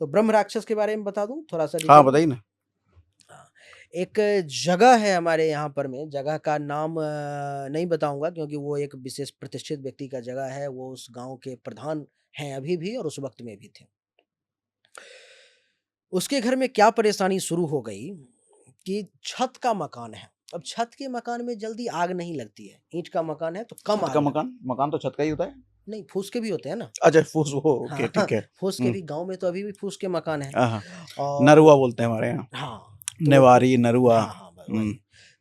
तो ब्रह्म राक्षस के बारे में बता दूं थोड़ा सा हाँ डिटेल। बताइए ना। हाँ, एक जगह है हमारे यहाँ पर में, जगह का नाम नहीं बताऊंगा क्योंकि वो एक विशेष प्रतिष्ठित व्यक्ति का जगह है, वो उस गांव के प्रधान हैं अभी भी और उस वक्त में भी थे। उसके घर में क्या परेशानी शुरू हो गई कि छत का मकान है। अब छत के मकान में जल्दी आग नहीं लगती है, ईंट का मकान है तो कम छत आग का लग। मकान, मकान तो छत का ही होता है। नहीं, फूस के भी होते हैं ना। अच्छा फूस, वो ओके हाँ हाँ, ठीक है। फूस के भी गांव में तो अभी भी फूस के मकान है। हाँ, और नरुआ बोलते हैं हमारे यहाँ, हाँ, तो नेवारी नरुआ। हाँ हाँ वही।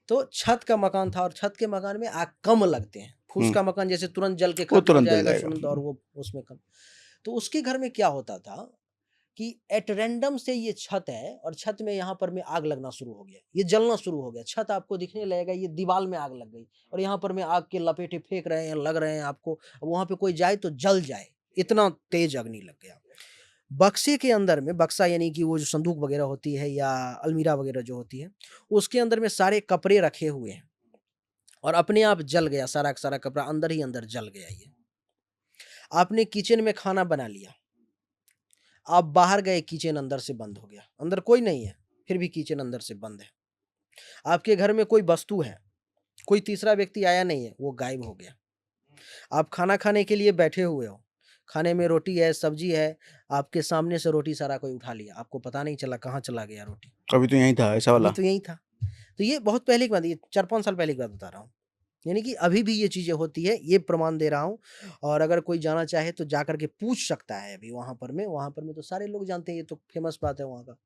तो छत का मकान था और छत के मकान में आग कम लगते हैं। फूस हम्म, का मकान जैसे तुरंत जल के वो खत्म हो तुरंत जल जाएगा जाएगा। तुरंत, और वो उसमें कम। तो उसके घर में क्या होता था कि एट रैंडम से ये छत है और छत में यहाँ पर में आग लगना शुरू हो गया, ये जलना शुरू हो गया। छत आपको दिखने लगेगा ये दीवार में आग लग गई और यहाँ पर में आग के लपेटे फेंक रहे हैं, लग रहे हैं आपको। वहां पे कोई जाए तो जल जाए, इतना तेज अग्नि लग गया। बक्से के अंदर में, बक्सा यानी कि वो जो संदूक वगैरह होती है या अलमीरा वगैरह जो होती है, उसके अंदर में सारे कपड़े रखे हुए हैं और अपने आप जल गया, सारा का सारा कपड़ा अंदर ही अंदर जल गया। ये आपने किचन में खाना बना लिया, आप बाहर गए, किचन अंदर से बंद हो गया, अंदर कोई नहीं है फिर भी किचन अंदर से बंद है। आपके घर में कोई वस्तु है, कोई तीसरा व्यक्ति आया नहीं है, वो गायब हो गया। आप खाना खाने के लिए बैठे हुए हो, खाने में रोटी है, सब्जी है, आपके सामने से रोटी सारा कोई उठा लिया, आपको पता नहीं चला कहाँ चला गया रोटी। अभी तो यही था ऐसा अभी वाला। तो यही था। तो ये बहुत पहले की बात है, ये 4-5 साल पहले की बात बता रहा हूँ। यानी कि अभी भी ये चीज़ें होती है, ये प्रमाण दे रहा हूँ। और अगर कोई जाना चाहे तो जा कर के पूछ सकता है अभी वहाँ पर में तो सारे लोग जानते हैं, ये तो फेमस बात है वहाँ का।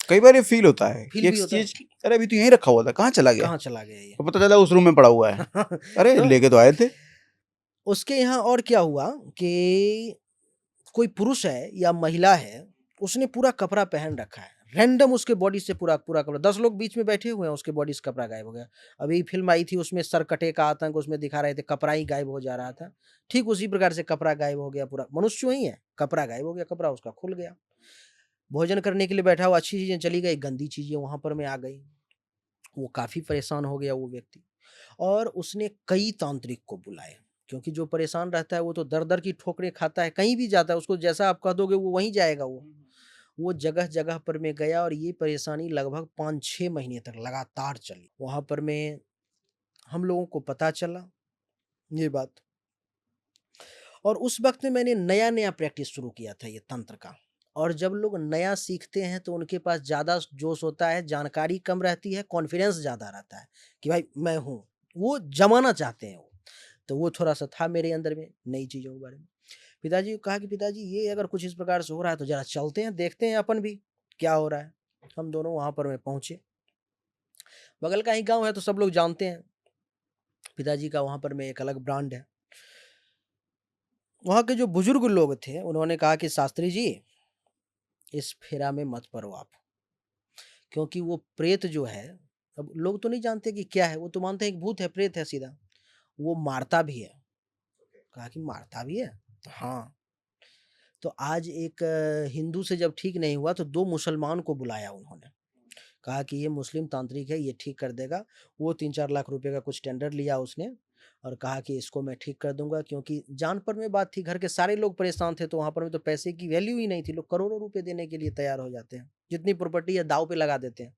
कई बार ये फील होता है फ़ील कि एक भी होता है, चीज, अरे अभी तो यहीं रखा हुआ था, कहाँ चला गया। कहाँ चला गया ये? तो पता चला उस रूम में पड़ा हुआ है। अरे तो लेके तो आए थे। उसके यहाँ और क्या हुआ कि कोई पुरुष है या महिला है, उसने पूरा कपड़ा पहन रखा है। रैंडम उसके बॉडी से पूरा पूरा कपड़ा, 10 लोग बीच में बैठे हुए हैं, उसके बॉडी से कपड़ा गायब हो गया। अभी फ़िल्म आई थी उसमें सरकटे का आतंक, उसमें दिखा रहे थे कपड़ा ही गायब हो जा रहा था। ठीक उसी प्रकार से कपड़ा गायब हो गया पूरा, मनुष्य वही है, कपड़ा गायब हो गया, कपड़ा उसका खुल गया। भोजन करने के लिए बैठा हुआ, अच्छी चीज़ें चली गई, गंदी चीज़ें वहाँ पर में आ गई। वो काफ़ी परेशान हो गया वो व्यक्ति। और उसने कई तांत्रिक को बुलाया, क्योंकि जो परेशान रहता है वो तो दर-दर की ठोकरें खाता है, कहीं भी जाता है, उसको जैसा आप कह दोगे वो वहीं जाएगा वो। वो जगह-जगह पर में गया और ये परेशानी लगभग 5-6 महीने तक लगातार चली। वहाँ पर में हम लोगों को पता चला ये बात, और उस वक़्त में मैंने नया-नया प्रैक्टिस शुरू किया था ये तंत्र का। और जब लोग नया सीखते हैं तो उनके पास ज़्यादा जोश होता है, जानकारी कम रहती है, कॉन्फिडेंस ज़्यादा रहता है कि भाई मैं हूँ। वो जमाना चाहते हैं वो। तो वो थोड़ा-सा था मेरे अंदर में नई चीज़ों के बारे में। पिताजी को कहा कि पिताजी ये अगर कुछ इस प्रकार से हो रहा है तो ज़रा चलते हैं, देखते हैं अपन भी क्या हो रहा है। हम दोनों वहाँ पर में पहुँचे। बगल का ही गाँव है तो सब लोग जानते हैं। पिताजी का वहाँ पर में एक अलग ब्रांड है। वहाँ के जो बुजुर्ग लोग थे उन्होंने कहा कि शास्त्री जी, इस फेरा में मत पड़ो आप। क्योंकि वो प्रेत जो है, अब लोग तो नहीं जानते कि क्या है, वो तो मानते हैं कि भूत है, प्रेत है सीधा। वो मारता भी है। कहा कि मारता भी है? हाँ। तो आज एक हिंदू से जब ठीक नहीं हुआ तो 2 मुसलमान को बुलाया उन्होंने। कहा कि ये मुस्लिम तांत्रिक है, ये ठीक कर देगा। वो 3-4 लाख रुपए का कुछ टेंडर लिया उसने और कहा कि इसको मैं ठीक कर दूँगा, क्योंकि जान पर में बात थी, घर के सारे लोग परेशान थे, तो वहाँ पर में तो पैसे की वैल्यू ही नहीं थी। लोग करोड़ों रुपए देने के लिए तैयार हो जाते हैं। जितनी प्रॉपर्टी है दाँव पे लगा देते हैं।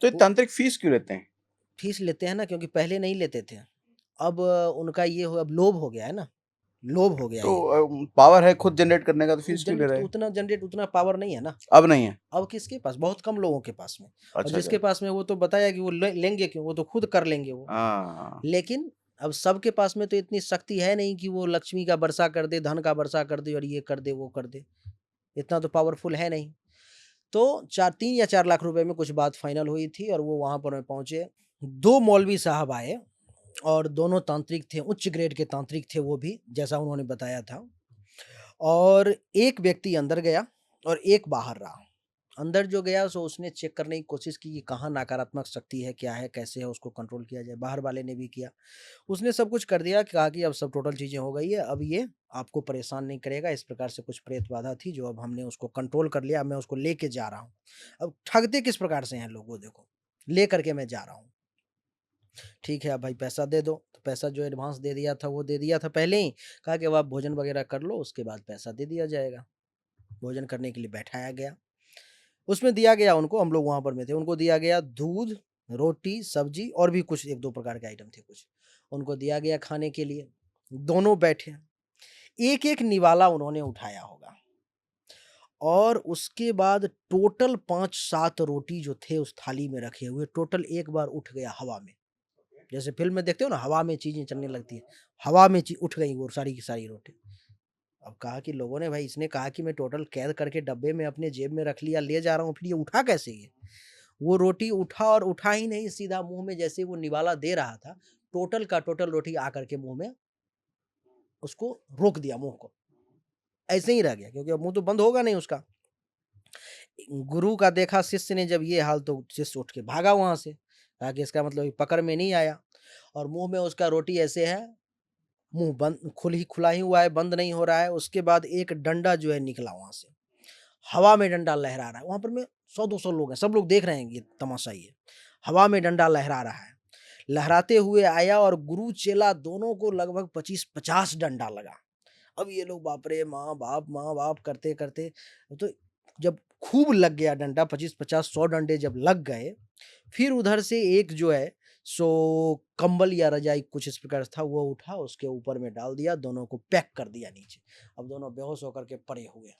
तो ये वो तांत्रिक फीस क्यों लेते हैं। फीस लेते हैं ना, क्योंकि पहले नहीं लेते थे। अब उनका ये हो, अब लोभ हो गया है ना, लोभ हो गया तो ये। पावर है खुद जनरेट करने का, तो फीस क्यों ले जनरेट रहे तो हैं। उतना पावर नहीं है ना। अब नहीं है। अब किसके पास? बहुत कम लोगों के पास में। और अच्छा जिसके अच्छा। पास में वो तो बताया कि वो लेंगे क्यों, वो तो खुद कर लेंगे वो। हाँ। लेकिन अब सबके पास में तो इतनी शक्ति है नहीं कि वो लक्ष्मी का वर्षा कर दे, धन का वर्षा कर दे और ये कर दे, वो कर दे। इतना तो पावरफुल है नहीं। तो 3 या 4 लाख रुपए में कुछ बात फाइनल हुई थी और वो वहाँ पर मैं पहुँचे। 2 मौलवी साहब आए और दोनों तांत्रिक थे, उच्च ग्रेड के तांत्रिक थे वो भी, जैसा उन्होंने बताया था। और एक व्यक्ति अंदर गया और एक बाहर रहा। अंदर जो गया सो उसने चेक करने की कोशिश की कि कहाँ नकारात्मक शक्ति है, क्या है, कैसे है, उसको कंट्रोल किया जाए। बाहर वाले ने भी किया। उसने सब कुछ कर दिया, कहा कि अब सब टोटल चीज़ें हो गई है, अब ये आपको परेशान नहीं करेगा। इस प्रकार से कुछ प्रेत बाधा थी जो अब हमने उसको कंट्रोल कर लिया, अब मैं उसको लेके जा रहा हूँ। अब ठगते किस प्रकार से हैं लोग वो देखो, ले करके मैं जा रहा हूँ। ठीक है, अब भाई पैसा दे दो। तो पैसा जो एडवांस दे दिया था वो दे दिया था पहले ही। कहा कि अब आप भोजन वगैरह कर लो, उसके बाद पैसा दे दिया जाएगा। भोजन करने के लिए बैठाया गया। उसमें दिया गया उनको, हम लोग वहाँ पर में थे, उनको दिया गया दूध, रोटी, सब्जी और भी कुछ 1-2 प्रकार के आइटम थे कुछ। उनको दिया गया खाने के लिए, दोनों बैठे। एक-एक निवाला उन्होंने उठाया होगा और उसके बाद टोटल 5-7 रोटी जो थे उस थाली में रखे हुए, टोटल एक बार उठ गया हवा में। जैसे फ़िल्म में देखते हो ना, हवा में चीज़ें चलने लगती हैं, हवा में ची उठ गई वो सारी की सारी रोटी। अब कहा कि लोगों ने, भाई इसने कहा कि मैं टोटल कैद करके डब्बे में अपने जेब में रख लिया, ले जा रहा हूँ, फिर ये उठा कैसे ये? वो रोटी उठा और उठा ही नहीं, सीधा मुँह में जैसे वो निवाला दे रहा था, टोटल का टोटल रोटी आकर के मुँह में उसको रोक दिया मुँह को। ऐसे ही रह गया क्योंकि अब मुँह तो बंद होगा नहीं उसका। गुरु का देखा शिष्य ने जब ये हाल तो शिष्य उठ के भागा वहाँ से। कहा कि इसका मतलब ये पकड़ में नहीं आया और मुँह में उसका रोटी ऐसे है, मुँह बंद खुला ही हुआ है, बंद नहीं हो रहा है। उसके बाद एक डंडा जो है निकला वहाँ से। हवा में डंडा लहरा रहा है। वहाँ पर में 100-200 लोग हैं, सब लोग देख रहे हैं ये तमाशा ये। हवा में डंडा लहरा रहा है। लहराते हुए आया और गुरु चेला दोनों को लगभग 25-50 डंडा लगा। अब ये लोग बाप रे! माँ बाप करते-करते तो जब खूब लग गया डंडा, 25-50 100 डंडे जब लग गए, फिर उधर से एक जो है सो कंबल या रज़ाई कुछ इस प्रकार से था, वो उठा, उसके ऊपर में डाल दिया, दोनों को पैक कर दिया नीचे। अब दोनों बेहोश होकर के पड़े हुए।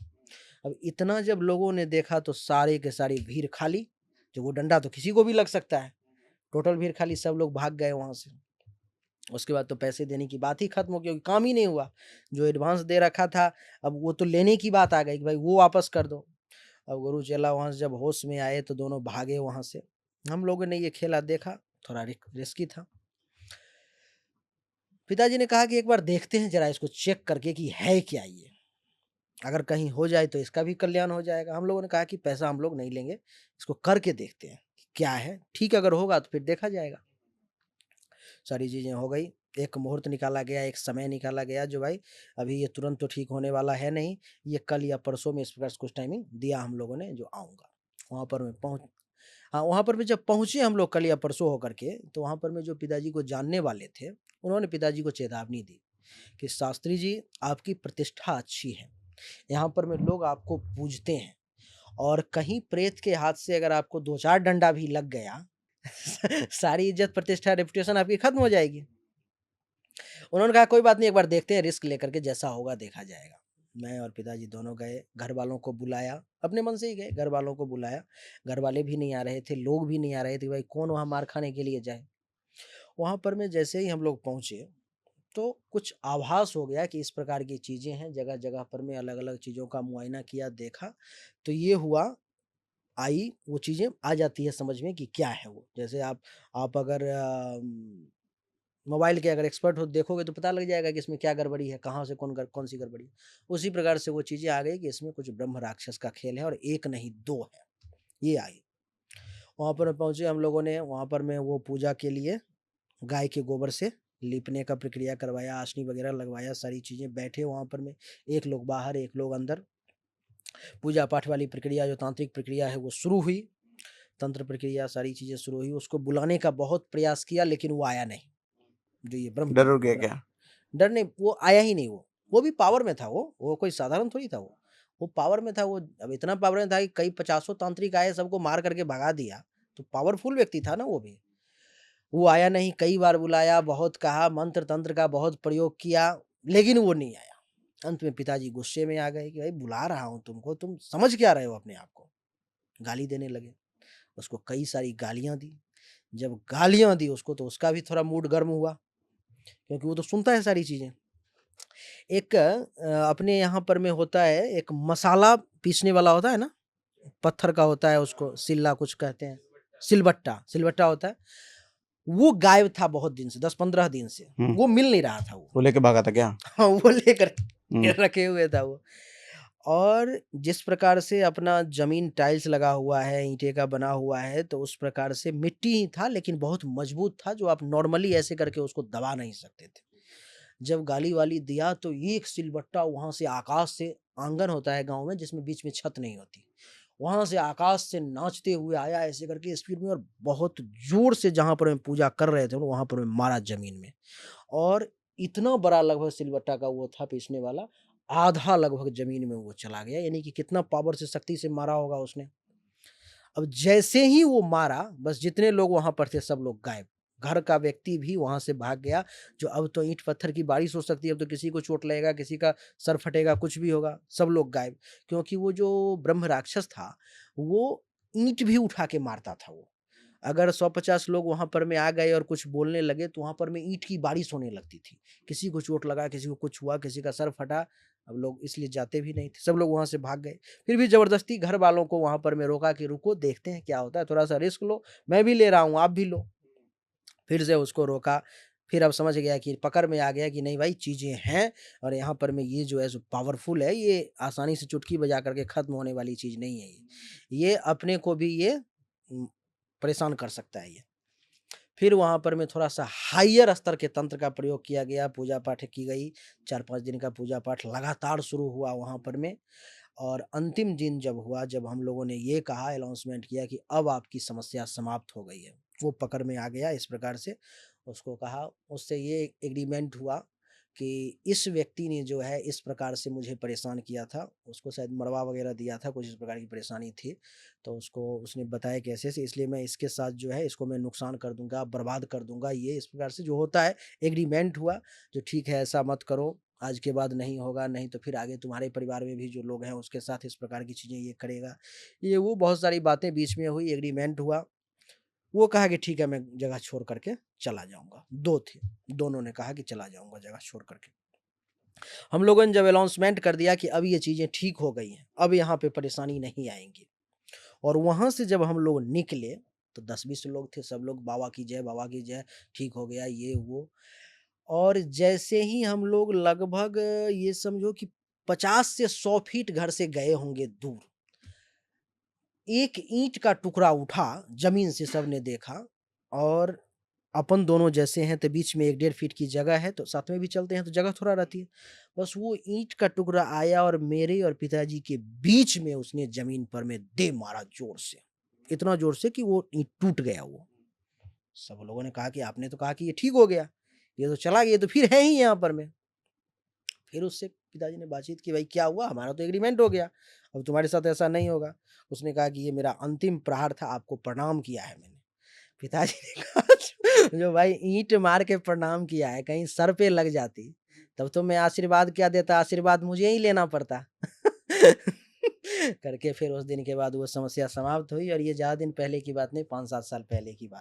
अब इतना जब लोगों ने देखा तो सारे के सारी भीड़ खाली, जो वो डंडा तो किसी को भी लग सकता है। टोटल भीड़ खाली, सब लोग भाग गए वहाँ से। उसके बाद तो पैसे देने की बात ही खत्म हो गई क्योंकि काम ही नहीं हुआ। जो एडवांस दे रखा था, अब वो तो लेने की बात आ गई कि भाई वो वापस कर दो। अब गुरु चेला वहाँ से जब होश में आए तो दोनों भागे वहाँ से। हम लोगों ने ये खेला देखा, थोड़ा रिस्की था। पिताजी ने कहा कि एक बार देखते हैं ज़रा इसको चेक करके कि है क्या ये? अगर कहीं हो जाए तो इसका भी कल्याण हो जाएगा। हम लोगों ने कहा कि पैसा हम लोग नहीं लेंगे, इसको करके देखते हैं कि क्या है? ठीक अगर होगा तो फिर देखा जाएगा। सारी चीज़ें हो गई। एक मुहूर्त निकाला गया, एक समय निकाला गया जो भाई अभी ये तुरंत तो ठीक होने वाला है नहीं, ये कल या परसों में इस प्रकार से कुछ टाइमिंग दिया हम लोगों ने जो आऊँगा। वहाँ पर मैं पहुँच हाँ, वहाँ पर भी जब पहुँचे हम लोग कल या परसों होकर के, तो वहाँ पर में जो पिताजी को जानने वाले थे, उन्होंने पिताजी को चेतावनी दी कि शास्त्री जी, आपकी प्रतिष्ठा अच्छी है। यहाँ पर में लोग आपको पूजते हैं और कहीं प्रेत के हाथ से अगर आपको 2-4 डंडा भी लग गया, सारी इज़्ज़त, प्रतिष्ठा, रेपुटेशन आपकी खत्म हो जाएगी। उन्होंने कहा कोई बात नहीं, एक बार देखते हैं, रिस्क लेकर के जैसा होगा देखा जाएगा। मैं और पिताजी दोनों गए, घरवालों को बुलाया, अपने मन से ही गए, घरवालों को बुलाया। घरवाले भी नहीं आ रहे थे, लोग भी नहीं आ रहे थे, भाई कौन वहाँ मार खाने के लिए जाए। वहाँ पर में जैसे ही हम लोग पहुँचे, तो कुछ आभास हो गया कि इस प्रकार की चीज़ें हैं, जगह-जगह पर में अलग-अलग चीज़ों का मुआयना किया, देखा, तो ये हुआ, आई वो चीज़ें आ जाती है समझ में कि क्या है वो। जैसे आप अगर मोबाइल के अगर एक्सपर्ट हो देखोगे तो पता लग जाएगा कि इसमें क्या गड़बड़ी है, कहाँ से कौन-सी गड़बड़ी है। उसी प्रकार से वो चीज़ें आ गई कि इसमें कुछ ब्रह्म राक्षस का खेल है और 1 नहीं 2 है, ये आई। वहाँ पर पहुँचे हम लोगों ने, वहाँ पर मैं वो पूजा के लिए गाय के गोबर से लीपने का प्रक्रिया करवाया, आसनी वगैरह लगवाया, सारी चीज़ें, बैठे वहाँ पर में, एक लोग बाहर, एक लोग अंदर। पूजा पाठ वाली प्रक्रिया जो तांत्रिक प्रक्रिया है वो शुरू हुई, तंत्र प्रक्रिया सारी चीज़ें शुरू हुई। उसको बुलाने का बहुत प्रयास किया लेकिन वो आया नहीं, जो ये डर उड़ गया ब्रह्म क्या? डर नहीं, वो आया ही नहीं वो भी पावर में था वो कोई साधारण थोड़ी था वो पावर में था वो, अब इतना पावर में था कि कई पचासों तांत्रिक आए, सबको मार करके भगा दिया, तो पावरफुल व्यक्ति था ना वो भी। वो आया नहीं, कई बार बुलाया, बहुत कहा, मंत्र-तंत्र का बहुत प्रयोग किया, लेकिन वो नहीं आया। अंत में पिताजी गुस्से में आ गए कि भाई बुला रहा हूँ तुमको, तुम समझ क्या रहे हो अपने आप को? गाली देने लगे। उसको कई सारी गालियाँ दी। जब गालियाँ दी उसको तो उसका भी थोड़ा मूड गर्म हुआ, क्योंकि वो तो सुनता है सारी चीज़ें। एक अपने यहाँ पर में होता है, एक मसाला पीसने वाला होता है ना, पत्थर का होता है, उसको सिल्ला कुछ कहते हैं, सिलबट्टा सिलबट्टा होता है। वो गायब था बहुत दिन से, 10-15 दिन से, हुँ, वो मिल नहीं रहा था वो। वो लेके भागा था क्या? हाँ, वो लेकर के हुँ, रखे हुए था वो। और जिस प्रकार से अपना ज़मीन टाइल्स लगा हुआ है, ईंटे का बना हुआ है, तो उस प्रकार से मिट्टी ही था लेकिन बहुत मजबूत था, जो आप नॉर्मली ऐसे करके उसको दबा नहीं सकते थे। जब गाली-वाली दिया तो एक सिलबट्टा वहाँ से, आकाश से, आँगन होता है गाँव में जिसमें बीच में छत नहीं होती। वहाँ से आकाश से नाचते हुए आया ऐसे करके स्पीड में और बहुत ज़ोर से, जहाँ पर हम पूजा कर रहे थे वहाँ पर मारा ज़मीन में। और इतना बड़ा लगभग सिलबट्टा का वो था पीसने वाला, आधा लगभग ज़मीन में वो चला गया, यानी कि कितना पावर से, शक्ति से मारा होगा उसने। अब जैसे ही वो मारा, बस जितने लोग वहाँ पर थे सब लोग गायब। घर का व्यक्ति भी वहाँ से भाग गया, जो अब तो ईंट पत्थर की बारिश हो सकती है, अब तो किसी को चोट लगेगा, किसी का सर फटेगा, कुछ भी होगा, सब लोग गायब। क्योंकि वो जो ब्रह्म राक्षस था, वो ईंट भी उठा के मारता था वो। अगर 100-50 लोग वहाँ पर में आ गए और कुछ बोलने लगे, तो वहाँ पर में ईंट की बारिश होने लगती थी। किसी को चोट लगा, किसी को कुछ हुआ, किसी का सर फटा, अब लोग इसलिए जाते भी नहीं थे, सब लोग वहाँ से भाग गए। फिर भी ज़बरदस्ती घर वालों को वहाँ पर मैं रोका कि रुको, देखते हैं क्या होता है, थोड़ा-सा रिस्क लो, मैं भी ले रहा हूँ, आप भी लो। फिर से उसको रोका, फिर अब समझ गया कि पकड़ में आ गया कि नहीं भाई, चीज़ें हैं और यहाँ पर में ये जो है सो पावरफुल है, ये आसानी से चुटकी बजा करके खत्म होने वाली चीज़ नहीं है ये। ये अपने को भी ये परेशान कर सकता है ये। फिर वहाँ पर में थोड़ा-सा हायर स्तर के तंत्र का प्रयोग किया गया, पूजा-पाठ की गई, 4-5 दिन का पूजा-पाठ लगातार शुरू हुआ वहाँ पर में। और अंतिम दिन जब हुआ, जब हम लोगों ने ये कहा, अनाउंसमेंट किया कि अब आपकी समस्या समाप्त हो गई है। वो पकड़ में आ गया इस प्रकार से, उसको कहा, उससे ये एग्रीमेंट हुआ कि इस व्यक्ति ने जो है इस प्रकार से मुझे परेशान किया था, उसको शायद मरवा वगैरह दिया था, कुछ इस प्रकार की परेशानी थी। तो उसको उसने बताया कि ऐसे-ऐसे, इसलिए मैं इसके साथ जो है इसको मैं नुकसान कर दूँगा, बर्बाद कर दूँगा, ये इस प्रकार से जो होता है एग्रीमेंट हुआ, जो ठीक है ऐसा मत करो, आज के बाद नहीं होगा, नहीं तो फिर आगे तुम्हारे परिवार में भी जो लोग हैं उसके साथ इस प्रकार की चीज़ें ये करेगा। ये वो बहुत सारी बातें बीच में हुई, एग्रीमेंट हुआ। वो कहा कि ठीक है, मैं जगह छोड़ कर के चला जाऊँगा। 2 थे, दोनों ने कहा कि चला जाऊँगा जगह छोड़ कर के। हम लोगों ने जब अनाउंसमेंट कर दिया कि अब ये चीज़ें ठीक हो गई हैं, अब यहाँ पे परेशानी नहीं आएँगी, और वहाँ से जब हम लोग निकले, तो 10-20 लोग थे, सब लोग बाबा की जय, ठीक हो गया ये वो। और जैसे ही हम लोग लगभग ये समझो कि 50 से 100 फीट घर से गए होंगे दूर, एक ईंट का टुकड़ा उठा, ज़मीन से सबने देखा, और अपन दोनों जैसे हैं तो बीच में 1 डेढ़ फीट की जगह है, तो साथ में भी चलते हैं तो जगह थोड़ा रहती है। बस वो ईंट का टुकड़ा आया और मेरे और पिताजी के बीच में उसने ज़मीन पर में दे मारा ज़ोर से। इतना ज़ोर से कि वो ईंट टूट गया वो। सब लोगों ने कहा कि आपने तो कहा कि ये ठीक हो गया, ये तो चला गया, ये तो फिर है ही यहाँ पर में। फिर उससे पिताजी ने बातचीत की, भाई क्या हुआ? हमारा तो एग्रीमेंट हो गया, अब तुम्हारे साथ ऐसा नहीं होगा। उसने कहा कि ये मेरा अंतिम प्रहार था, आपको प्रणाम किया है मैंने। पिताजी ने कहा, जो भाई ईंट मार के प्रणाम किया है, कहीं सर पे लग जाती, तब तो मैं आशीर्वाद क्या देता, आशीर्वाद मुझे ही लेना पड़ता। करके फिर उस दिन के बाद वो समस्या समाप्त हुई, और ये ज़्यादा दिन पहले की बात नहीं, 5-7 साल पहले की बात।